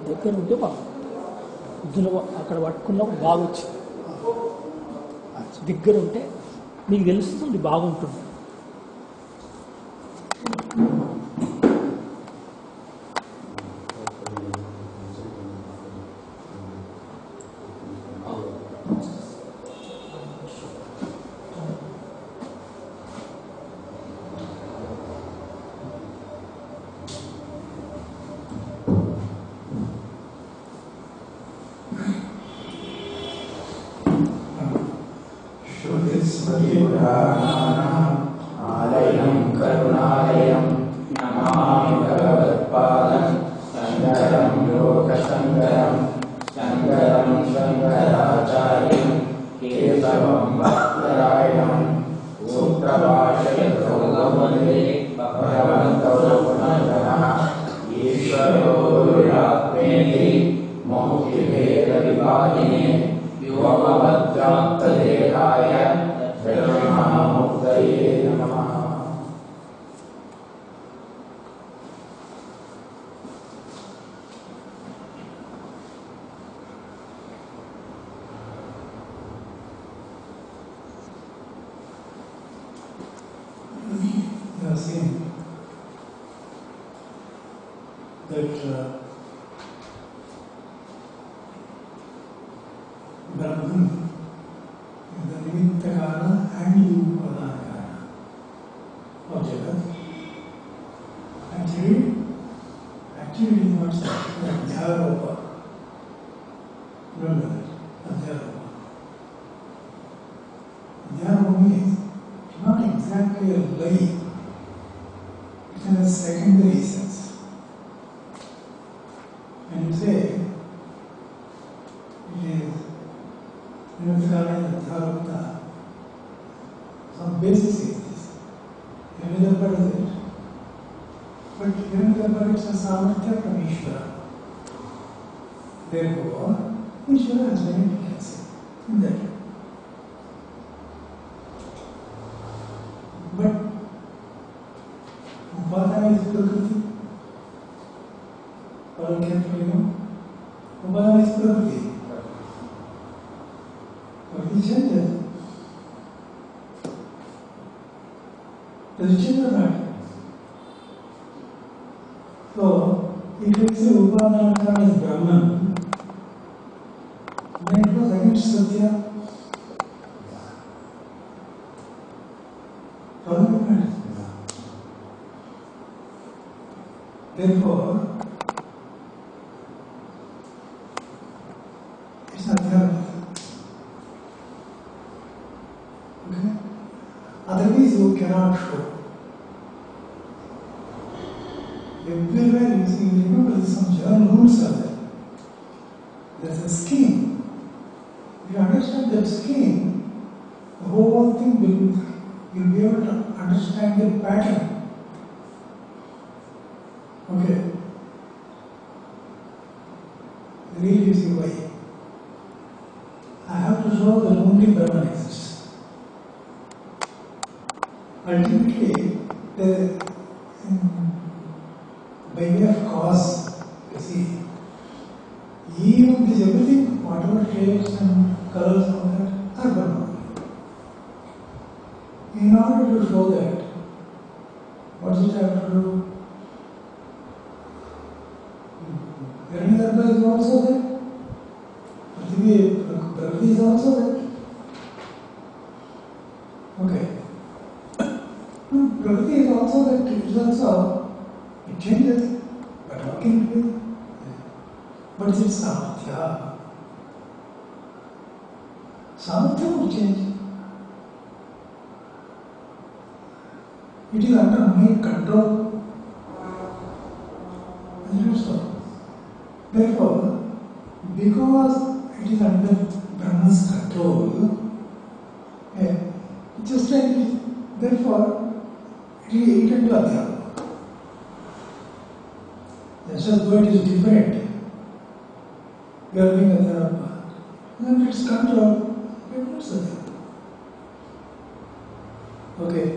దగ్గర ఉంటే పొద్దున అక్కడ పట్టుకున్నప్పుడు బాగా వచ్చింది. దగ్గర ఉంటే మీకు తెలుస్తుంది, బాగుంటుంది. ఆలయం కరుణాలయం నమామి భగవత్పాదం శంకరం లోకశంకరం శంకరం శంకరాచార్యం కేశవం భక్తరాయణం సూత్రభాషయతో వందే భగవంతో పునః ఈశ్వరో గురురాత్మేతి మౌఖిభేద విభాగినే వ్యోమవద్వ్యాప్తదేహాయ బ్రహ్మముక్తయే నమః. Brahman is the nimitta karana and the upadana karana of Jagat. Actually it is not Adhyaropa. Remember that. Adhyaropa. Adhyaropa means not exactly a lie. It has a secondary sense. When you say it is some basis is this. Hiranyagarpa is it. But Hiranyagarpa is a samarthya from Ishvara. Therefore, Ishvara has significance in that. But Upadana is Prakriti. All carefully know. Upadana is Prakriti. It changes. Does it change or not? So, if we say Upadana is Brahman, then it was against Satya. Therefore, it's not there. Okay? Otherwise, you cannot show. Everywhere you see, remember some general rules are there. There's a scheme. If you understand that scheme, the whole thing you'll be able to understand the pattern. Okay. Read you see why. I have to show that only Brahman exists. Ultimately, by way of cause, you see, even this everything, whatever shapes and colors and all that, are Brahman. In order to show that, what does it have to do? Hiranyagarpa is also there. Prakriti is also there. Okay. Prakriti is also there. It is also, it changes. But how can it be? But it is samatya. Samatya will change. It is under my control. So, therefore, because it is under Brahman's control, just like it, therefore, it is into Adhyatma. That's just though it is different, you are being a third part. And if it's control, it puts it there. Okay.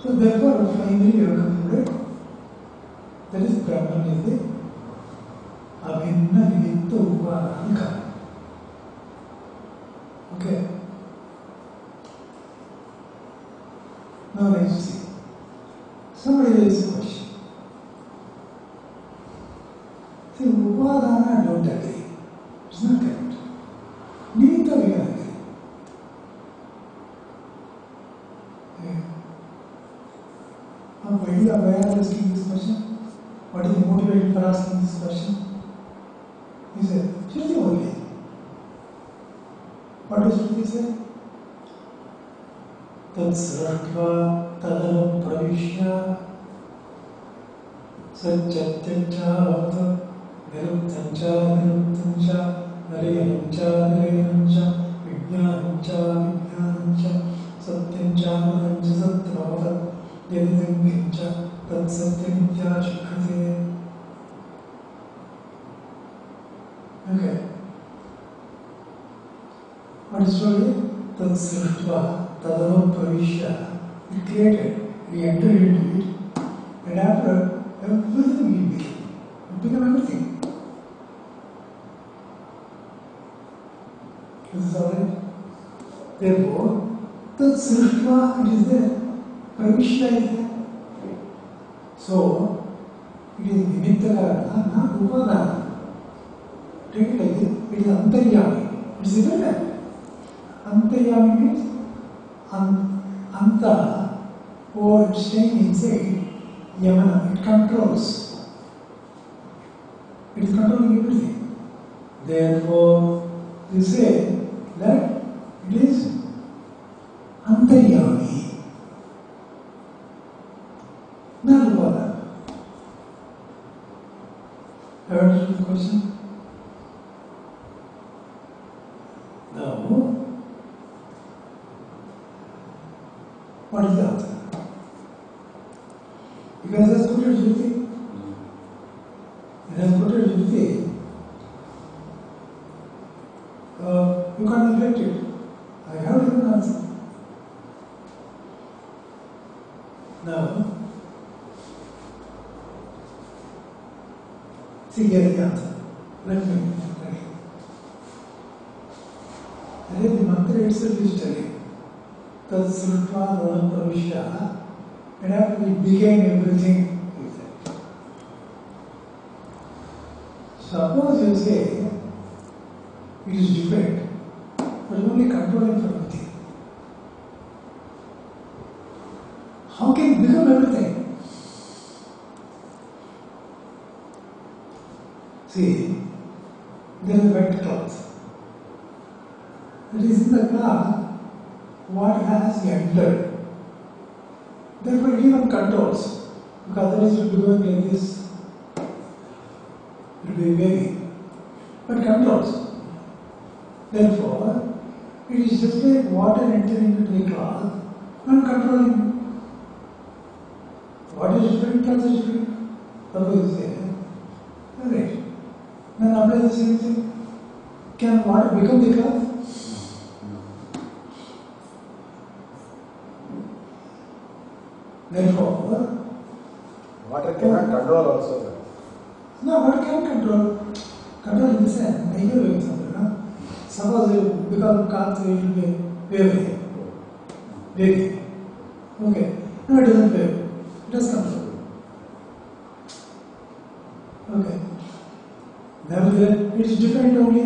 So therefore, finally you have concluded that is Brahman is the Abhinna Nimitya Upadana. Okay. Now let's see. Somebody raised a question. See, Upadana I don't agree. It's not correct. Nimitta we can agree. Why are you asking this question? What is the motivation for asking this question? He said, Shruti only. What does Shruti say? Tat srahtva tadanu pravishya satchatyancha bhavata niruttancha niruttancha narayanancha narayanancha vijnanancha vijnanancha satyancha narancha satyabhavata yadidankincha tat satyamidya chikrate. Okay. What is story? Tat srahtva tadanu pravishya. We created, we entered into it, and after everything we became. We become everything. This is alright. Therefore, tat srahtva, it is there. Pravishya is there. So, it is nimitta karana, not upadana. Take it like this. It is antaryami. It is different. Antaryami means anta, or staying inside yamana. It controls. It is controlling everything. Therefore, you say that it is antaryami. Not upadana. Have you understood the question? Now, what is the answer? You guys have quoted Shruti? You have quoted Shruti. You can't neglect it. I have given an answer. Now, see here the answer. Let me tell you. And then the mantra itself is telling Tat srahtva tadanu pravishya, and after we became everything, he said. Suppose you say it is different, but only controlling for nothing. How can it become everything? See, there is a wet cloth. It is in the cloth what has entered. Therefore, it even controls. Because otherwise, it will be going like this. It will be wavy. But controls. Therefore, it is just like water entering into the cloth and controlling. What is different? Cloth is different. Suppose you say, alright. Then apply the same thing. Can water become the cloth? Therefore, Water cannot control also. no, water can control. Control in the sense, I give you an example. No? Suppose you become cloth, it will be wavy. Wavy. Okay. No, it doesn't wave. It does control. Okay. Nevertheless, it is different only.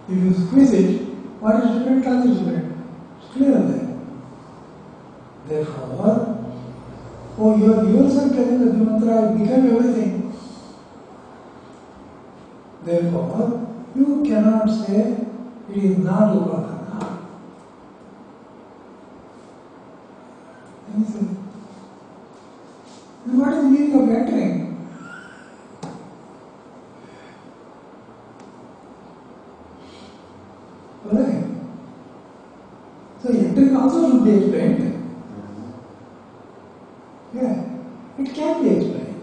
If you squeeze it, what is different? Cloth is different. It's clear there. Therefore, you are yourself telling that the mantra become everything. Therefore, you cannot say it is not upadana. Then what is the meaning of entering? Alright. So entering also should be explained. Yeah. It It can be explained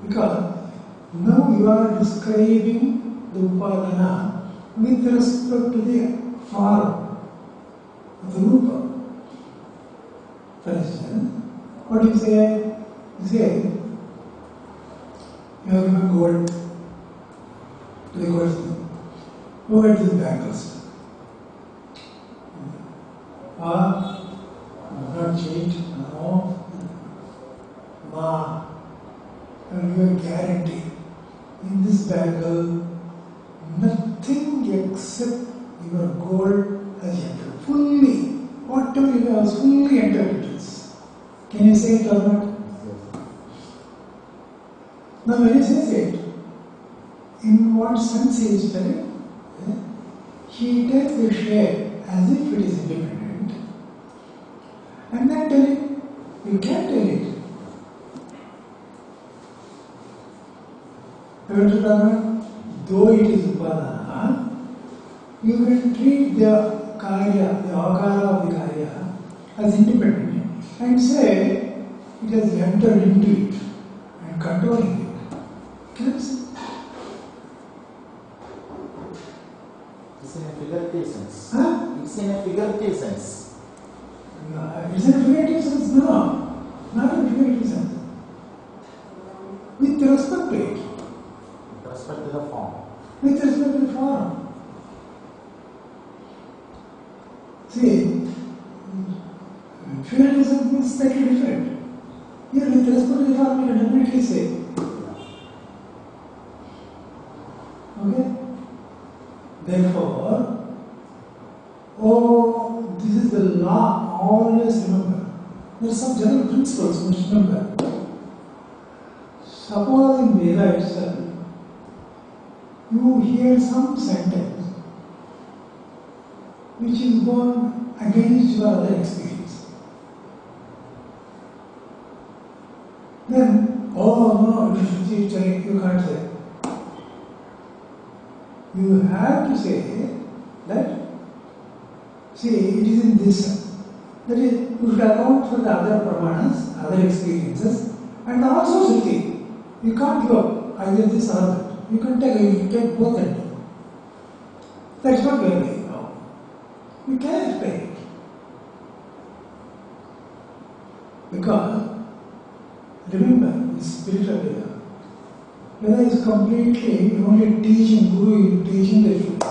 because now you are describing the upadana with respect to the form of the rupa. For instance, what do you say? You say, you have given gold to the goldsmith. Go get this bangles. Not cheat, no. Ma, I will give a guarantee. In this bangle, nothing except your gold has entered. Fully, whatever you have, fully entered it is. Can you say it or not? Now, when he says it, in what sense he is telling? He takes the share as if it is independent and then tell it. You can't tell it. Though it is upadana, you can treat the karya, the akara of the karya as independent and say it has entered into it and controlling it. Can you see? It's in a figurative sense. Huh? It's in a figurative sense. It's in a figurative sense? No, not in a figurative sense. With respect to it. With respect to the form. With respect to the form. See, figuratism is slightly different. Here, with respect to the form, you can definitely say. Okay? Therefore, this is the law, always remember. There are some general principles we must remember. Suppose in Veda itself, you hear some sentence which is gone against your other experience. Then, no, you can't say. You have to say that, see, it is in this sense. That is, you should account for the other pramanas, other experiences, and also Shruti. You can't give up either this or that. You can take both and do. That's not where we are now. You can explain it. Because, remember, the spirit of Veda. Veda is completely only teaching, Guru is teaching the truth.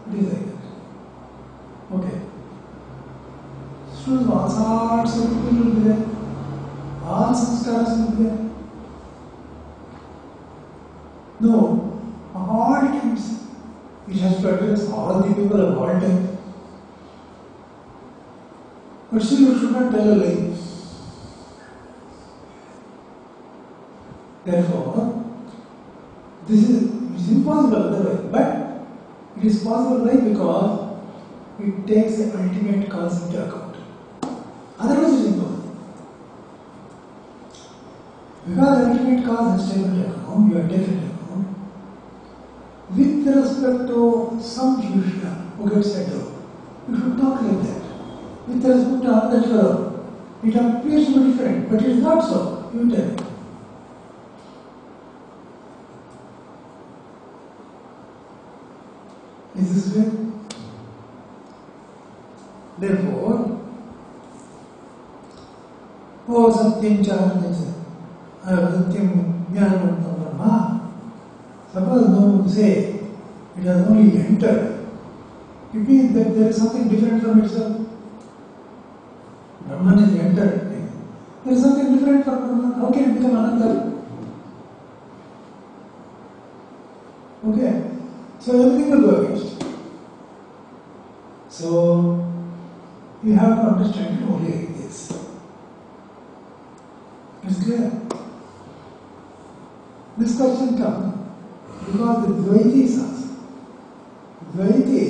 It is like that. Okay. Students, all sorts of people will be there. All samskaras will be there. No, all times it has to address all the people of all time. But still you should not tell a lie. Therefore, this is impossible otherwise. But it is possible why? Because it takes the ultimate cause into account. Otherwise it is impossible. Because the ultimate cause has taken into account, you have taken into account. With respect to some Shishya who gets settled, you should talk like that. With respect to another fellow, it appears to be different, but it is not so. You tell. Is this way? Therefore, Satyam Charanajya, Satyam Jnanam Brahma. Suppose no one say it has only entered, it means that there is something different from itself. Brahman is entered. There is something different from Brahman. How can it become Ananda? Okay? So everything will go against. So you have to understand it only like this. It's clear. This question comes because the Dvaitis ask. Dvaiti,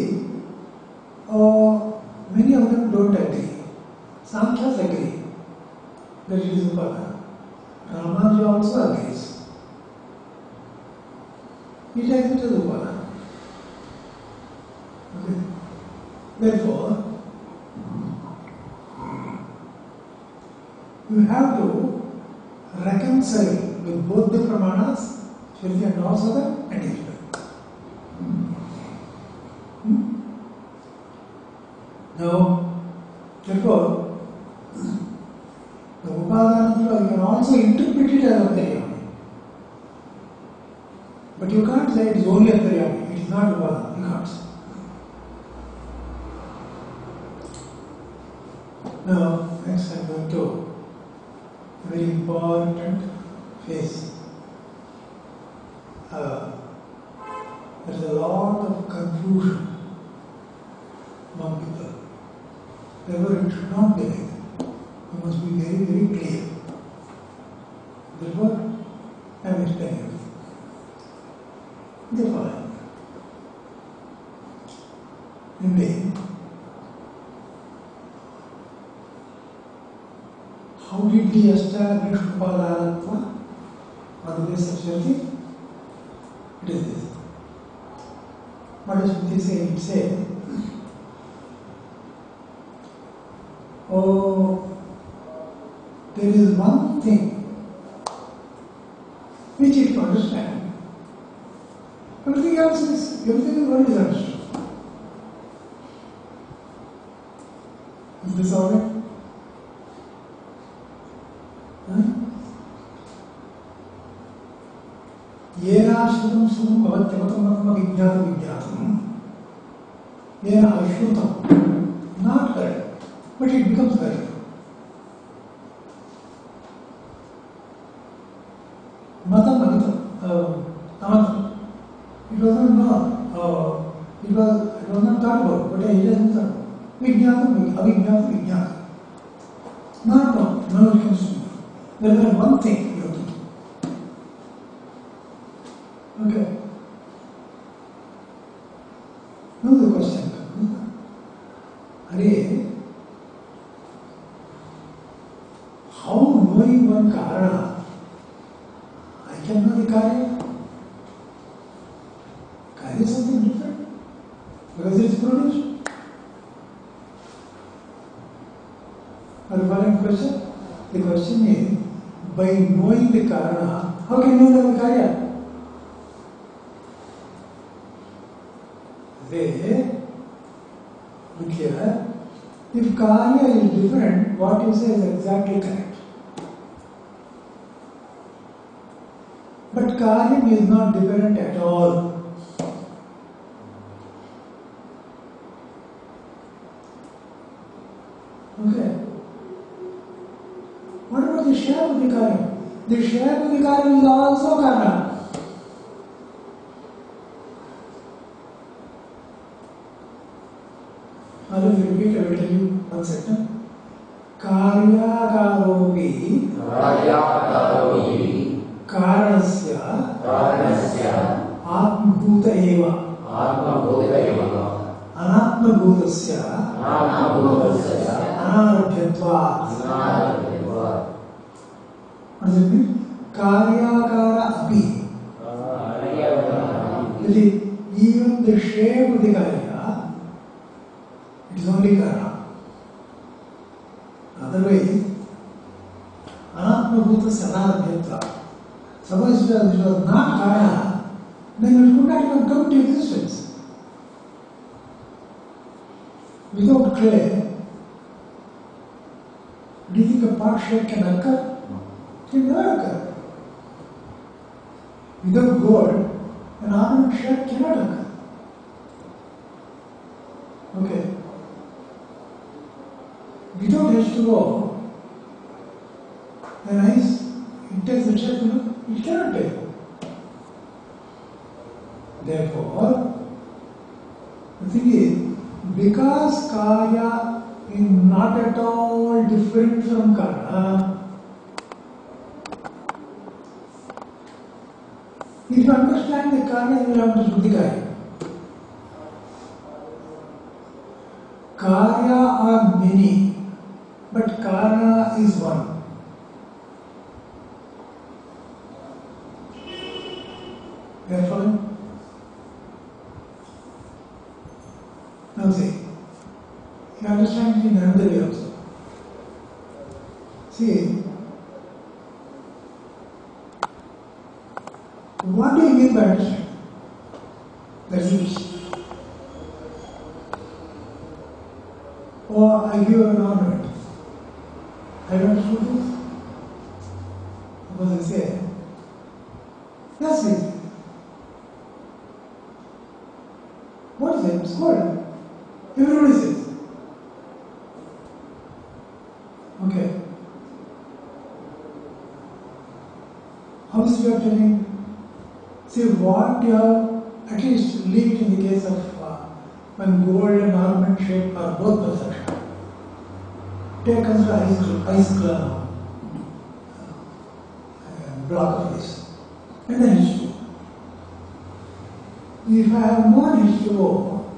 many of them don't agree. Sankhyas agree that it is Upadana. Ramanuja also agrees. He takes it as Upadana. Okay. Therefore, you have to reconcile with both the pramanas, Shruti and also the additional. Now, therefore, the Upadana you can also interpret it as Antaryami. But you can't say it is only Antaryami, it is not Upadana, you can't say. Now, next I am going to a very important phase. There is a lot of confusion among people. Therefore, it should not be like that. You must be very, very clear. Therefore, I am explaining everything. The following. Indeed, how did he establish Upadanatva on the basis of Shruti? It is this. What does Shruti say? It says, oh, there is one thing which it can understand. Everything in the world is understood. Is this all right? Yena Shrutam Shrutam Bhavatyavatamatam Vijnana Vijnatam. Yena Ashrutam. Not correct, but it becomes correct. Matam Amatam. It was not known. It was not thought about, but it is not thought about. Vijnatam, Avijnatam, Vijnatam. Not known. No one comes to know. There is one thing you have to do. Okay. Now the question comes. Are how knowing one karana? I can know the karya. Karya is something different because it is produced. Are you following the question? The question is, by knowing the karana, how can you know the karya? Look here, if karya is different, what you say is exactly correct. But karya is not different at all. Okay. What about the shape of the karya? The shape of the karya is also karya. I will repeat, I will tell you one second. Karyakaropi karanasya atmabhuta eva anatmabhutasya anarabhyatvat. What does it mean? Karyakara api. Even the shape of the karya, it is only karana. Otherwise, anatmabhuta sanarabhyatva. Suppose it was not karana, then it could not even come to existence. Without clay, do you think a pot shape can occur? It will never occur. Without gold, an ornament shape cannot occur. Okay. Without H2O, an ice, it takes the shape, it cannot take. Therefore, the thing is, because kaya is not at all different from karana, if you understand the karya, you will understand the kaya. Karya are many, but karana is one. Therefore, now see, you understand it in another way also. See, What do you mean by understand? That's the issue. Or I give an ornament. I don't understood this. Because I say, that's it. What is it? It's gold. Everybody says. Okay. How is you are telling? See what you have at least lived in the case of when gold and ornament shape are both perception. Take consider ice block of ice. And then H2O. If I have known H2O,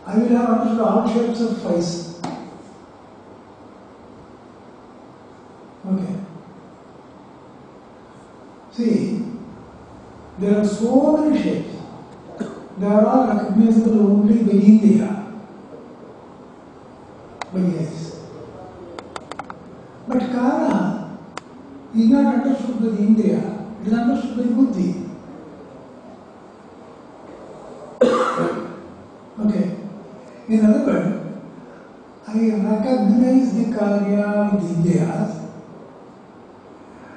I will have understood all shapes of ice. Okay. See, there are so many shapes. They are all recognizable only by India, by eyes. But Kara is not understood by India, it is understood by Buddhi. Okay. In other words, I recognize the Karya with India.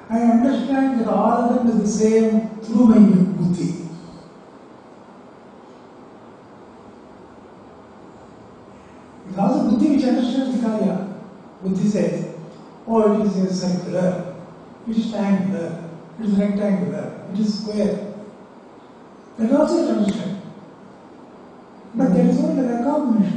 I understand that all of them is the same through my Buddhi. It's also Buddhi which understands the Karya. Buddhi says, oh, it is circular, it is triangular, it is rectangular, it is square. That also it understands. But there is only a recognition.